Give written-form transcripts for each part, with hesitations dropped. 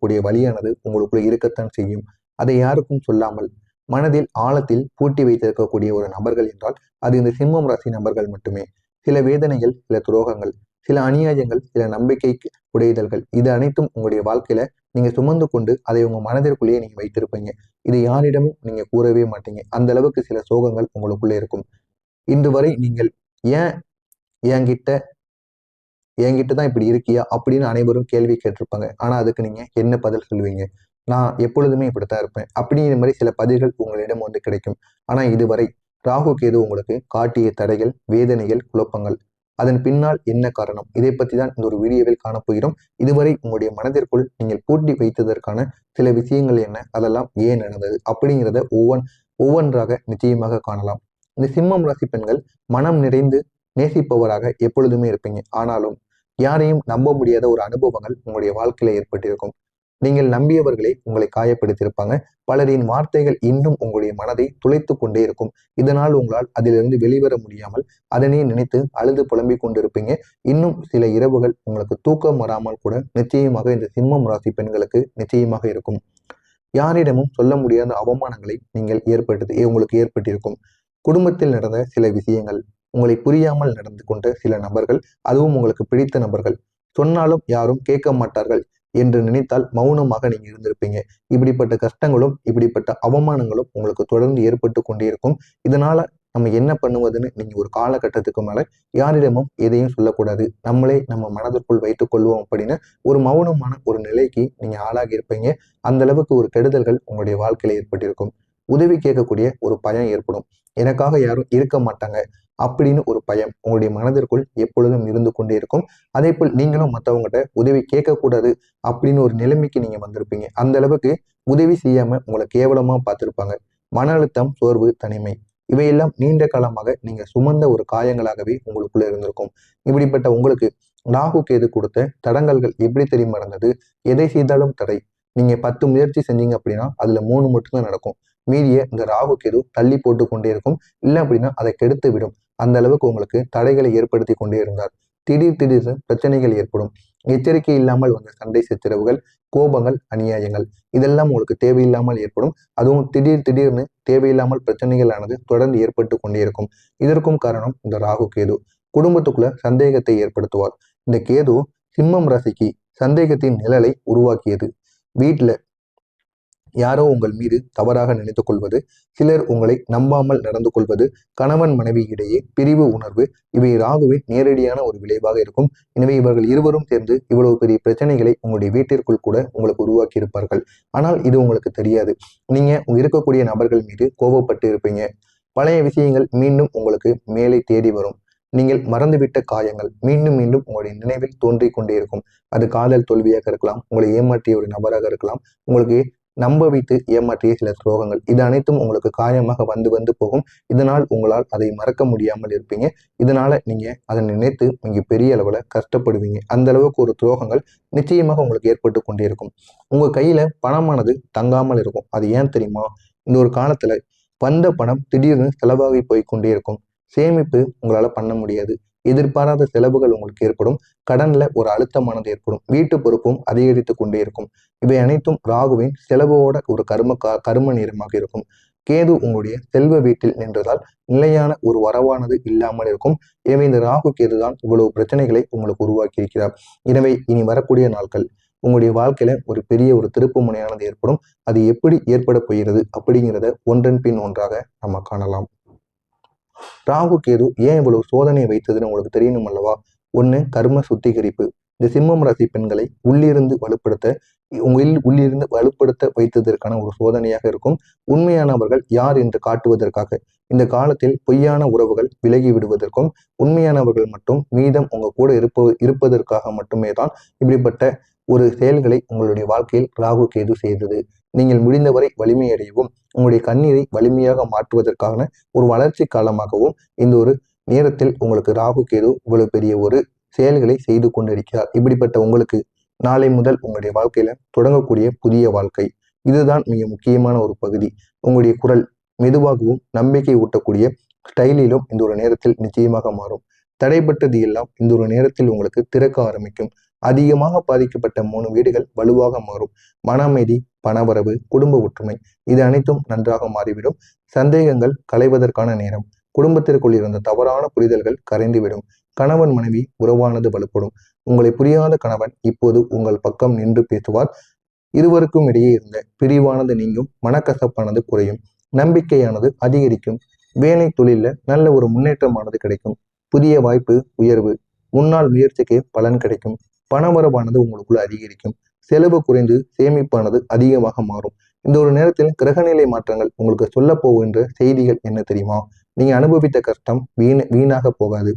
இருக்கக்கூடிய வழியானது உங்களுக்குள்ள இருக்கத்தான் செய்யும். அதை யாருக்கும் சொல்லாமல் மனதில் ஆழத்தில் பூட்டி வைத்திருக்கக்கூடிய ஒரு நபர்கள் என்றால் அது இந்த சிம்மம் ராசி நபர்கள் மட்டுமே. சில வேதனைகள், சில துரோகங்கள், சில அநியாயங்கள், சில நம்பிக்கை உடைதல்கள், இது அனைத்தும் உங்களுடைய வாழ்க்கையில நீங்க சுமந்து கொண்டு அதை உங்க மனதிற்குள்ளேயே நீங்க வைத்திருப்பீங்க. இது யாரிடமும் நீங்க கூறவே மாட்டீங்க. அந்த அளவுக்கு சில சோகங்கள் உங்களுக்குள்ளே இருக்கும். இன்று வரை நீங்கள் ஏன் என்கிட்ட என்கிட்ட தான் இப்படி இருக்கியா அப்படின்னு அனைவரும் கேள்வி கேட்டிருப்பாங்க. ஆனா அதுக்கு நீங்க என்ன பதில் சொல்லுவீங்க? நான் எப்பொழுதுமே இப்படித்தான் இருப்பேன் அப்படிங்கிற மாதிரி சில பதில்கள் உங்களிடம் வந்து கிடைக்கும். ஆனா இதுவரை ராகு கேது உங்களுக்கு காட்டிய தடைகள், வேதனைகள், குழப்பங்கள், அதன் பின்னால் என்ன காரணம், இதை பற்றி தான் இந்த ஒரு வீடியோவில் காணப்போகிறோம். இதுவரை உங்களுடைய மனதிற்குள் நீங்கள் பூட்டி வைத்ததற்கான சில விஷயங்கள் என்ன, அதெல்லாம் ஏன் நடந்தது அப்படிங்கிறத ஒவ்வொன்றாக நிச்சயமாக காணலாம். இந்த சிம்மம் ராசி பெண்கள் மனம் நிறைந்து நேசிப்பவராக எப்பொழுதுமே இருப்பீங்க. ஆனாலும் யாரையும் நம்ப முடியாத ஒரு அனுபவங்கள் உங்களுடைய வாழ்க்கையில ஏற்பட்டிருக்கும். நீங்கள் நம்பியவர்களை உங்களை காயப்படுத்தியிருப்பாங்க. பலரின் வார்த்தைகள் இன்னும் உங்களுடைய மனதை துளைத்து கொண்டே இருக்கும். இதனால் உங்களால் அதிலிருந்து வெளிவர முடியாமல் அதனை நினைத்து அழுது புலம்பிக் கொண்டிருப்பீங்க. இன்னும் சில இரவுகள் உங்களுக்கு தூக்கம் வராமல் கூட நிச்சயமாக இந்த சிம்மம் ராசி பெண்களுக்கு நிச்சயமாக இருக்கும். யாரிடமும் சொல்ல முடியாத அவமானங்களை உங்களுக்கு ஏற்பட்டிருக்கும். குடும்பத்தில் நடந்த சில விஷயங்கள், உங்களை புரியாமல் நடந்து கொண்ட சில நபர்கள், அதுவும் உங்களுக்கு பிடித்த நபர்கள், சொன்னாலும் யாரும் கேட்க மாட்டார்கள் என்று நினைத்தால் மௌனமாக நீங்க இருந்திருப்பீங்க. இப்படிப்பட்ட கஷ்டங்களும் இப்படிப்பட்ட அவமானங்களும் உங்களுக்கு தொடர்ந்து ஏற்பட்டு கொண்டே இருக்கும். இதனால நம்ம என்ன பண்ணுவதுன்னு நீங்க ஒரு காலகட்டத்துக்கு மேல யாரிடமும் எதையும் சொல்லக்கூடாது, நம்மளே நம்ம மனதிற்குள் வைத்துக் கொள்வோம் அப்படின்னு ஒரு மௌனமான ஒரு நிலைக்கு நீங்க ஆளாகி இருப்பீங்க. அந்த அளவுக்கு ஒரு கெடுதல்கள் உங்களுடைய வாழ்க்கையில ஏற்பட்டிருக்கும். உதவி கேட்கக்கூடிய ஒரு பயம் ஏற்படும். எனக்காக யாரும் இருக்க மாட்டாங்க அப்படின்னு ஒரு பயம் உங்களுடைய மனதிற்குள் எப்பொழுதும் இருந்து கொண்டே இருக்கும். அதே போல் நீங்களும் மற்றவங்ககிட்ட உதவி கேட்கக்கூடாது அப்படின்னு ஒரு நிலைமைக்கு நீங்க வந்திருப்பீங்க. அந்த அளவுக்கு உதவி செய்யாம உங்களை கேவலமா பார்த்திருப்பாங்க. மன அழுத்தம், சோர்வு, தனிமை, இவையெல்லாம் நீண்ட காலமாக நீங்க சுமந்த ஒரு காயங்களாகவே உங்களுக்குள்ள இருந்திருக்கும். இப்படிப்பட்ட உங்களுக்கு ராகு கேது கொடுத்த தடங்கல்கள் எப்படி தெரியுமா இருந்தது? எதை செய்தாலும் தடை. நீங்க 10 முயற்சி செஞ்சீங்க அப்படின்னா அதுல 3 மட்டும்தான் நடக்கும். மீதிய இந்த ராகு கேது தள்ளி போட்டு கொண்டே இருக்கும். இல்லை அப்படின்னா அதை கெடுத்து விடும். அந்த அளவுக்கு உங்களுக்கு தடைகளை ஏற்படுத்தி கொண்டே இருந்தார். திடீர்னு பிரச்சனைகள் ஏற்படும். எச்சரிக்கை இல்லாமல் வந்த சண்டை சச்சரவுகள், கோபங்கள், அநியாயங்கள், இதெல்லாம் உங்களுக்கு தேவையில்லாமல் ஏற்படும். அதுவும் திடீர்னு தேவையில்லாமல் பிரச்சனைகள் ஆனது தொடர்ந்து ஏற்பட்டு கொண்டே இருக்கும். இதற்கும் காரணம் இந்த ராகு கேது. குடும்பத்துக்குள்ள சந்தேகத்தை ஏற்படுத்துவார். இந்த கேது சிம்மம் ராசிக்கு சந்தேகத்தின் நிழலை உருவாக்கியது. வீட்டுல யாரோ உங்கள் மீது தவறாக நினைத்துக் கொள்வது, சிலர் உங்களை நம்பாமல் நடந்து கொள்வது, கணவன் மனைவி இடையே பிரிவு உணர்வு, இவை ராகுவின் நேரடியான ஒரு விளைவாக இருக்கும். எனவே இவர்கள் இருவரும் சேர்ந்து இவ்வளவு பெரிய பிரச்சனைகளை உங்களுடைய வீட்டிற்குள் கூட உங்களுக்கு உருவாக்கி இருப்பார்கள். ஆனால் இது உங்களுக்கு தெரியாது. நீங்க இருக்கக்கூடிய நபர்கள் மீது கோபப்பட்டு இருப்பீங்க. பழைய விஷயங்கள் மீண்டும் உங்களுக்கு மேலே தேடி வரும். நீங்கள் மறந்துவிட்ட காயங்கள் மீண்டும் மீண்டும் உங்களுடைய நினைவில் தோன்றிக் கொண்டே இருக்கும். அது காதல் தோல்வியாக இருக்கலாம், உங்களை ஏமாற்றிய ஒரு நபராக இருக்கலாம், உங்களுக்கு நம்ப வைத்து ஏமாற்றிய சில துரோகங்கள், இது அனைத்தும் உங்களுக்கு காயமாக வந்து போகும். இதனால் உங்களால் அதை மறக்க முடியாமல் இருப்பீங்க. இதனால நீங்க அதை நினைத்து நீங்க பெரிய அளவுல கஷ்டப்படுவீங்க. அந்த அளவுக்கு ஒரு துரோகங்கள் நிச்சயமாக உங்களுக்கு ஏற்பட்டு கொண்டே இருக்கும். உங்க கையில பணமானது தங்காமல் இருக்கும். அது ஏன் தெரியுமா? இந்த ஒரு காலத்துல வந்த பணம் திடீர்னு செலவாகி போய்கொண்டே இருக்கும். சேமிப்பு உங்களால பண்ண முடியாது. எதிர்பாராத செலவுகள் உங்களுக்கு ஏற்படும். கடன்ல ஒரு அழுத்தமானது ஏற்படும். வீட்டு பொறுப்பும் அதிகரித்து கொண்டே இருக்கும். இவை அனைத்தும் ராகுவின் செலவோட ஒரு கரும நேரமாக இருக்கும். கேது உங்களுடைய செல்வ வீட்டில் நின்றதால் நிலையான ஒரு வரவானது இல்லாமல் இருக்கும். எனவே இந்த ராகு கேதுதான் இவ்வளவு பிரச்சனைகளை உங்களுக்கு உருவாக்கி இருக்கிறார். எனவே இனி வரக்கூடிய நாட்கள் உங்களுடைய வாழ்க்கையில ஒரு பெரிய ஒரு திருப்பு முனையானது ஏற்படும். அது எப்படி ஏற்பட போகிறது அப்படிங்கிறத ஒன்றன் பின் ஒன்றாக நம்ம காணலாம். ராகு கேது ஏன் இவ்வளவு சோதனை வைத்ததுன்னு உங்களுக்கு தெரியணும் அல்லவா? ஒண்ணு, கர்ம சுத்திகரிப்பு. இந்த சிம்மம் ராசி பெண்களை உள்ளிருந்து வலுப்படுத்த வைத்ததற்கான ஒரு சோதனையாக இருக்கும். உண்மையானவர்கள் யார் என்று காட்டுவதற்காக, இந்த காலத்தில் பொய்யான உறவுகள் விலகி விடுவதற்கும், உண்மையானவர்கள் மட்டும் மீதம் உங்க கூட இருப்பதற்காக மட்டுமே தான் இப்படிப்பட்ட ஒரு செயல்களை உங்களுடைய வாழ்க்கையில் ராகு கேது செய்தது. நீங்கள் முடிந்தவரை வலிமை அடையவும், உங்களுடைய கண்ணீரை வலிமையாக மாற்றுவதற்கான ஒரு வளர்ச்சி காலமாகவும் இந்த ஒரு நேரத்தில் உங்களுக்கு ராகு கேது இவ்வளவு பெரிய ஒரு செயல்களை செய்து கொண்டிருக்கிறார். இப்படிப்பட்ட உங்களுக்கு நாளை முதல் உங்களுடைய வாழ்க்கையில தொடங்கக்கூடிய புதிய வாழ்க்கை, இதுதான் மிக முக்கியமான ஒரு பகுதி. உங்களுடைய குரல் மெதுவாகவும் நம்பிக்கை ஊட்டக்கூடிய ஸ்டைலிலும் இந்த ஒரு நேரத்தில் நிச்சயமாக மாறும். தடைப்பட்டது எல்லாம் இந்த ஒரு நேரத்தில் உங்களுக்கு திறக்க ஆரம்பிக்கும். அதிகமாக பாதிக்கப்பட்ட 3 வீடுகள் வலுவாக மாறும். மன அமைதி, பணவரவு, குடும்ப ஒற்றுமை இது அனைத்தும் நன்றாக மாறிவிடும். சந்தேகங்கள் களைவதற்கான நேரம். குடும்பத்திற்குள் இருந்த தவறான புரிதல்கள் கரைந்துவிடும். கணவன் மனைவி உறவானது வலுப்படும். உங்களை புரியாத கணவன் இப்போது உங்கள் பக்கம் நின்று பேசுவார். இருவருக்கும் இடையே இருந்த பிரிவானது நீங்கும். மனக்கசப்பானது குறையும். நம்பிக்கையானது அதிகரிக்கும். வேலை தொழில நல்ல ஒரு முன்னேற்றமானது கிடைக்கும். புதிய வாய்ப்பு, உயர்வு, முன்னாள் முயற்சிக்கு பலன் கிடைக்கும். பணவரவானது உங்களுக்குள்ள அதிகரிக்கும். செலவு குறைந்து சேமிப்பானது அதிகமாக மாறும். இந்த ஒரு நேரத்தில் கிரகநிலை மாற்றங்கள் உங்களுக்கு சொல்ல போகின்ற செய்திகள் என்ன தெரியுமா? நீங்க அனுபவித்த கஷ்டம் வீணாக போகாது.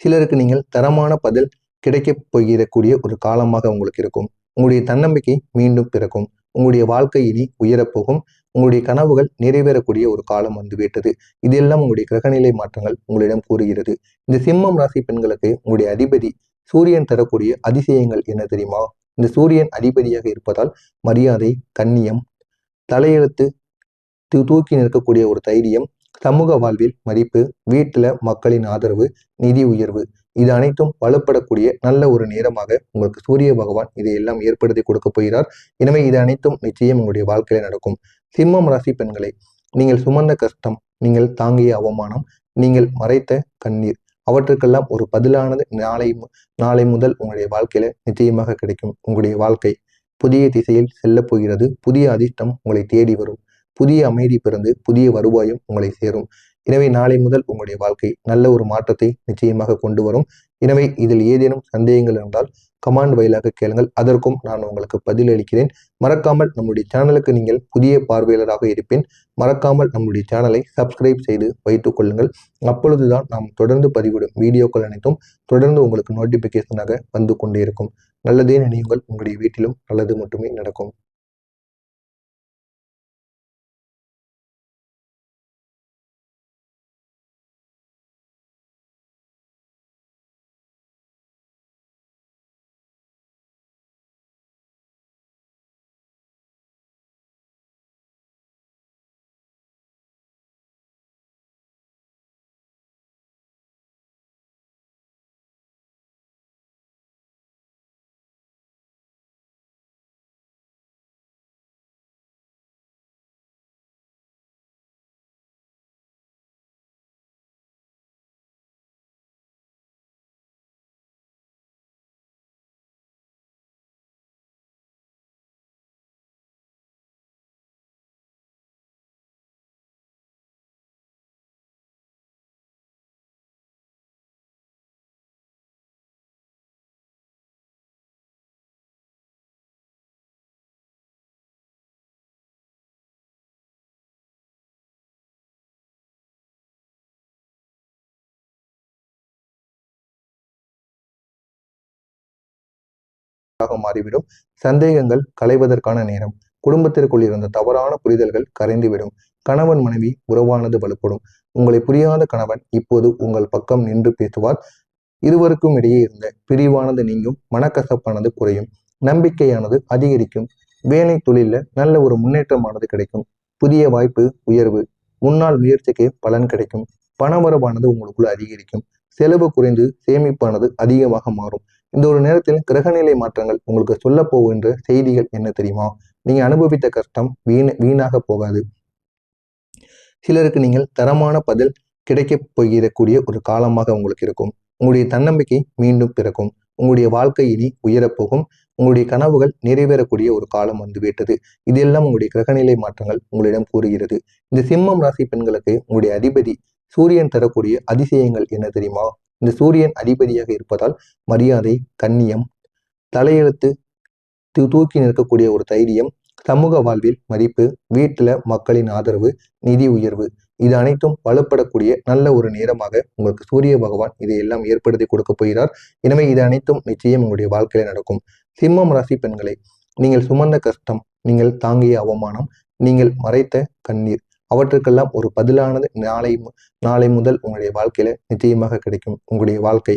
சிலருக்கு நீங்கள் தரமான பதில் கிடைக்கப் போகிறக்கூடிய ஒரு காலமாக உங்களுக்கு இருக்கும். உங்களுடைய தன்னம்பிக்கை மீண்டும் பிறக்கும். உங்களுடைய வாழ்க்கை இனி உயரப்போகும். உங்களுடைய கனவுகள் நிறைவேறக்கூடிய ஒரு காலம் வந்துவிட்டது. இதெல்லாம் உங்களுடைய கிரகநிலை மாற்றங்கள் உங்களிடம் கூறுகிறது. இந்த சிம்மம் ராசி பெண்களுக்கு உங்களுடைய அதிபதி சூரியன் தரக்கூடிய அதிசயங்கள் என்ன தெரியுமா? இந்த சூரியன் அதிபதியாக இருப்பதால் மரியாதை, கண்ணியம், தலையெழுத்து தூக்கி நிற்கக்கூடிய ஒரு தைரியம், சமூக வாழ்வில் மதிப்பு, வீட்டுல மக்களின் ஆதரவு, நிதி உயர்வு இது அனைத்தும் வலுப்படக்கூடிய நல்ல ஒரு நேரமாக உங்களுக்கு சூரிய பகவான் இதையெல்லாம் ஏற்படுத்தி கொடுக்க போகிறார். எனவே இது அனைத்தும் நிச்சயம் உங்களுடைய வாழ்க்கையில நடக்கும். சிம்மம் ராசி பெண்களை, நீங்கள் சுமந்த கஷ்டம், நீங்கள் தாங்கிய அவமானம், நீங்கள் மறைத்த கண்ணீர் அவற்றுக்கெல்லாம் ஒரு பதிலானது நாளை முதல் உங்களுடைய வாழ்க்கையில நிச்சயமாக கிடைக்கும். உங்களுடைய வாழ்க்கை புதிய திசையில் செல்ல போகிறது. புதிய அதிர்ஷ்டம் உங்களை தேடி வரும். புதிய அமைதி பிறந்து புதிய வருவாயும் உங்களை சேரும். எனவே நாளை முதல் உங்களுடைய வாழ்க்கை நல்ல ஒரு மாற்றத்தை நிச்சயமாக கொண்டு வரும். எனவே இதில் ஏதேனும் சந்தேகங்கள் இருந்தால் கமாண்ட் வாயிலாக கேளுங்கள். அதற்கும் நான் உங்களுக்கு பதில் அளிக்கிறேன். மறக்காமல் நம்முடைய சேனலுக்கு நீங்கள் புதிய பார்வையாளராக இருப்பேன். மறக்காமல் நம்முடைய சேனலை சப்ஸ்கிரைப் செய்து வைத்துக் கொள்ளுங்கள். அப்பொழுதுதான் நாம் தொடர்ந்து பதிவிடும் வீடியோக்கள் அனைத்தும் தொடர்ந்து உங்களுக்கு நோட்டிபிகேஷனாக வந்து கொண்டே இருக்கும். நல்லதே நினையுங்கள். உங்களுடைய வீட்டிலும் நல்லது மட்டுமே நடக்கும். மாறிவிடும். சந்தேகங்கள் களைவதற்கான நேரம். குடும்பத்திற்குள் இருந்த தவறான புரிதல்கள் கரைந்துவிடும். கணவன் மனைவி உறவானது வலுப்படும். உங்களை புரியாத கணவன் இப்போது உங்கள் பக்கம் நின்று பேசுவார். இருவருக்கும் இடையே இருந்த பிரிவானது நீங்கும். மனக்கசப்பானது குறையும். நம்பிக்கையானது அதிகரிக்கும். வேலை தொழில நல்ல ஒரு முன்னேற்றமானது கிடைக்கும். புதிய வாய்ப்பு, உயர்வு, முன்னாள் முயற்சிக்கு பலன் கிடைக்கும். பணவரவானது உங்களுக்குள்ள அதிகரிக்கும். செலவு குறைந்து சேமிப்பானது அதிகமாக மாறும். இந்த ஒரு நேரத்தில் கிரகநிலை மாற்றங்கள் உங்களுக்கு சொல்ல போகின்ற செய்திகள் என்ன தெரியுமா? நீங்க அனுபவித்த கஷ்டம் வீணாக போகாது. சிலருக்கு நீங்கள் தரமான பதில் கிடைக்கப் போகிறக்கூடிய ஒரு காலமாக உங்களுக்கு இருக்கும். உங்களுடைய தன்னம்பிக்கை மீண்டும் பிறக்கும். உங்களுடைய வாழ்க்கை இனி உயரப்போகும். உங்களுடைய கனவுகள் நிறைவேறக்கூடிய ஒரு காலம் வந்துவிட்டது. இதெல்லாம் உங்களுடைய கிரகநிலை மாற்றங்கள் உங்களிடம் கூறுகிறது. இந்த சிம்மம் ராசி பெண்களுக்கு உங்களுடைய அதிபதி சூரியன் தரக்கூடிய அதிசயங்கள் என்ன தெரியுமா? இந்த சூரியன் அதிபதியாக இருப்பதால் மரியாதை, கண்ணியம், தலையெழுத்து தூக்கி நிற்கக்கூடிய ஒரு தைரியம், சமூக வாழ்வில் மதிப்பு, வீட்டுல மக்களின் ஆதரவு, நிதி உயர்வு இது அனைத்தும் வலுப்படக்கூடிய நல்ல ஒரு நேரமாக உங்களுக்கு சூரிய பகவான் இதையெல்லாம் ஏற்படுத்தி கொடுக்க போகிறார். எனவே இது அனைத்தும் நிச்சயம் உங்களுடைய வாழ்க்கையில நடக்கும். சிம்மம் ராசி பெண்களை, நீங்கள் சுமந்த கஷ்டம், நீங்கள் தாங்கிய அவமானம், நீங்கள் மறைத்த கண்ணீர் அவற்றுக்கெல்லாம் ஒரு பதிலானது நாளை முதல் உங்களுடைய வாழ்க்கையில நிச்சயமாக கிடைக்கும். உங்களுடைய வாழ்க்கை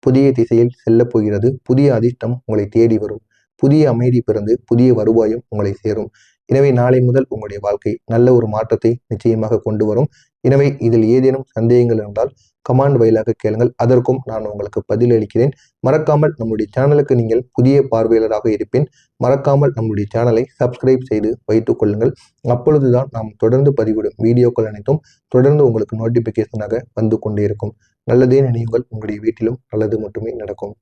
புதிய திசையில் செல்ல போகிறது. புதிய அதிர்ஷ்டம் உங்களை தேடி வரும். புதிய அமைதி பிறந்து புதிய வருவாயும் உங்களை சேரும். எனவே நாளை முதல் உங்களுடைய வாழ்க்கை நல்ல ஒரு மாற்றத்தை நிச்சயமாக கொண்டு வரும். எனவே இதில் ஏதேனும் சந்தேகங்கள் இருந்தால் கமெண்ட் வாயிலாக கேளுங்கள். அதற்கும் நான் உங்களுக்கு பதிலளிக்கிறேன். மறக்காமல் நம்முடைய சேனலுக்கு நீங்கள் புதிய பார்வையாளராக இருப்பேன். மறக்காமல் நம்முடைய சேனலை சப்ஸ்கிரைப் செய்து வைத்துக் கொள்ளுங்கள். அப்பொழுதுதான் நாம் தொடர்ந்து பதிவிடும் வீடியோக்கள் அனைத்தும் தொடர்ந்து உங்களுக்கு நோட்டிபிகேஷனாக வந்து கொண்டே இருக்கும். நல்லதே நினைவுகள், உங்களுடைய வீட்டிலும் நல்லது மட்டுமே நடக்கும்.